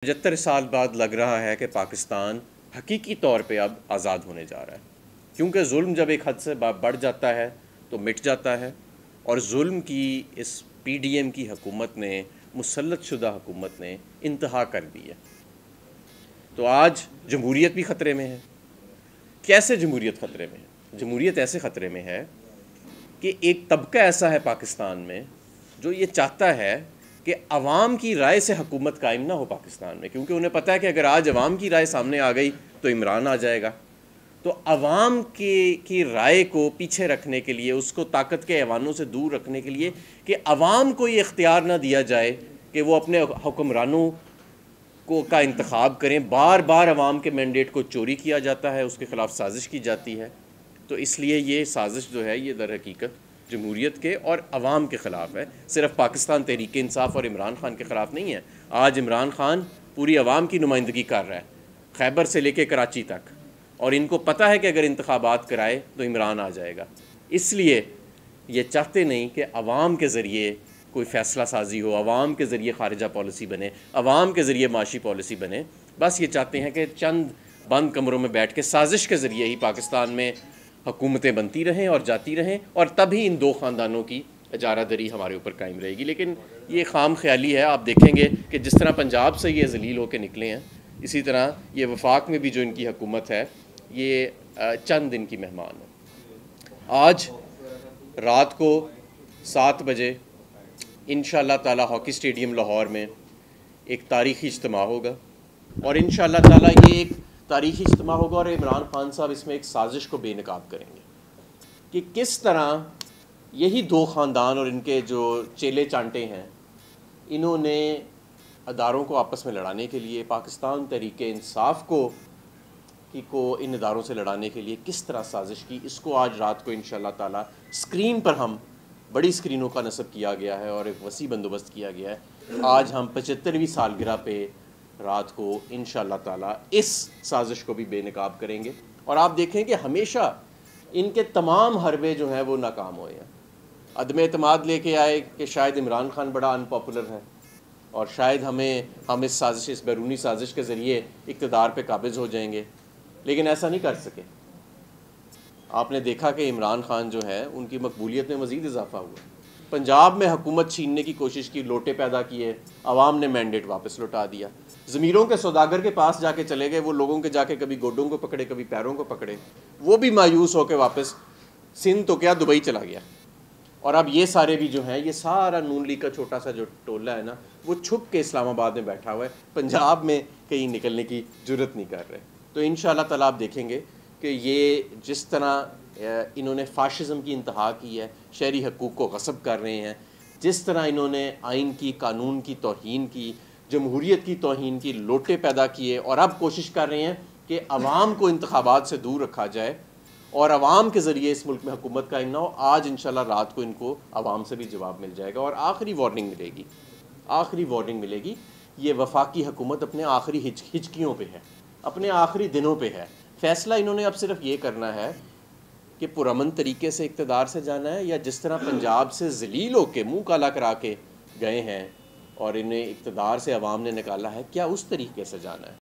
75 साल बाद लग रहा है कि पाकिस्तान हकीकी तौर पे अब आज़ाद होने जा रहा है, क्योंकि जुल्म जब एक हद से बढ़ जाता है तो मिट जाता है। और जुल्म की इस PDM की हुकूमत ने, मुसल्लत शुदा हुकूमत ने इंतहा कर दी है। तो आज जमहूरियत भी ख़तरे में है। कैसे जमहूरियत ख़तरे में है? जमहूरियत ऐसे ख़तरे में है कि एक तबका ऐसा है पाकिस्तान में जो ये चाहता है कि अवाम की राय से हुकूमत कायम ना हो पाकिस्तान में, क्योंकि उन्हें पता है कि अगर आज अवाम की राय सामने आ गई तो इमरान आ जाएगा। तो अवाम की राय को पीछे रखने के लिए, उसको ताकत के ऐवानों से दूर रखने के लिए कि अवाम को ये इख्तियार ना दिया जाए कि वो अपने हुक्मरानों को का इंतखाब करें। बार बार अवाम के मैंडेट को चोरी किया जाता है, उसके ख़िलाफ़ साजिश की जाती है। तो इसलिए ये साजिश जो है ये दर हकीकत जमहूरियत के और अवाम के ख़िलाफ़ है। सिर्फ पाकिस्तान तहरीक इंसाफ और इमरान खान के ख़िलाफ़ नहीं है। आज इमरान खान पूरी अवाम की नुमाइंदगी कर रहा है, खैबर से लेके कराची तक, और इनको पता है कि अगर इंतखाबात कराए तो इमरान आ जाएगा। इसलिए ये चाहते नहीं कि अवाम के ज़रिए कोई फ़ैसला साजी हो, अवाम के ज़रिए खारिजा पॉलिसी बने, अवाम के ज़रिए माशी पॉलिसी बने। बस ये चाहते हैं कि चंद बंद कमरों में बैठ के साजिश के ज़रिए ही पाकिस्तान में हुकूमतें बनती रहें और जाती रहें, और तभी इन दो ख़ानदानों की इजारादरी हमारे ऊपर कायम रहेगी। लेकिन ये खाम ख्याली है। आप देखेंगे कि जिस तरह पंजाब से ये ज़लील होकर निकले हैं, इसी तरह ये वफाक में भी जो इनकी हुकूमत है ये चंद दिन की मेहमान है। आज रात को 7 बजे इंशाअल्लाह ताला हॉकी स्टेडियम लाहौर में एक तारीख़ी इज्तिमा होगा, और इंशाअल्लाह ताला ये एक तारीख़ी इज्तिमा होगा और इमरान खान साहब इसमें एक साजिश को बेनकाब करेंगे कि किस तरह यही दो ख़ानदान और इनके जो चेले चांटे हैं, इन्होंने अदारों को आपस में लड़ाने के लिए, पाकिस्तान तहरीक इंसाफ को इन इदारों से लड़ाने के लिए किस तरह साजिश की। इसको आज रात को इंशाअल्लाह ताला स्क्रीन पर, हम बड़ी स्क्रीनों का नस्ब किया गया है और एक वसी बंदोबस्त किया गया है। आज हम 75वीं सालगिरह पे रात को इंशाअल्लाह ताला इस साजिश को भी बेनकाब करेंगे। और आप देखें कि हमेशा इनके तमाम हरबे जो हैं वो नाकाम हुए हैं। अदम एतमाद लेके आए कि शायद इमरान खान बड़ा अनपॉपुलर है और शायद हम इस साजिश, इस बैरूनी साजिश के ज़रिए इक़्तिदार पे काबिज़ हो जाएंगे, लेकिन ऐसा नहीं कर सके। आपने देखा कि इमरान खान जो है उनकी मकबूलियत में मज़ीद इजाफा हुआ। पंजाब में हुकूमत छीनने की कोशिश की, लोटे पैदा किए, अवाम ने मैंडेट वापस लौटा दिया। ज़मीरों के सौदागर के पास जाके चले गए, वो लोगों के जाके कभी गोडों को पकड़े, कभी पैरों को पकड़े, वो भी मायूस होकर वापस सिंध तो क्या दुबई चला गया। और अब ये सारे भी जो हैं, ये सारा नून लीग का छोटा सा जो टोला है ना, वो छुप के इस्लामाबाद में बैठा हुआ है, पंजाब में कहीं निकलने की जुर्रत नहीं कर रहे। तो इंशाअल्लाह ताला आप देखेंगे कि ये जिस तरह इन्होंने फ़ाशिज़म की इंतहा की है, शहरी हकूक़ को ग़स्ब कर रहे हैं, जिस तरह इन्होंने आइन की, कानून की तौहीन की, जमहूरियत की तौहीन की, लोटे पैदा किए, और अब कोशिश कर रहे हैं कि अवाम को इंतखाबात से दूर रखा जाए और अवाम के ज़रिए इस मुल्क में हुकूमत कायम ना हो। आज इंशाअल्लाह रात को इनको अवाम से भी जवाब मिल जाएगा और आखिरी वार्निंग मिलेगी, आखिरी वार्निंग मिलेगी। ये वफाकी हुकूमत अपने आखिरी हिचकियों पे है, अपने आखिरी दिनों पे है। फ़ैसला इन्होंने अब सिर्फ ये करना है कि पुरअमन तरीके से इक़्तिदार से जाना है, या जिस तरह पंजाब से ज़लील होके मुँह काला करा के गए हैं और इन्हें इक़्तिदार से अवाम ने निकाला है, क्या उस तरीके से जाना है।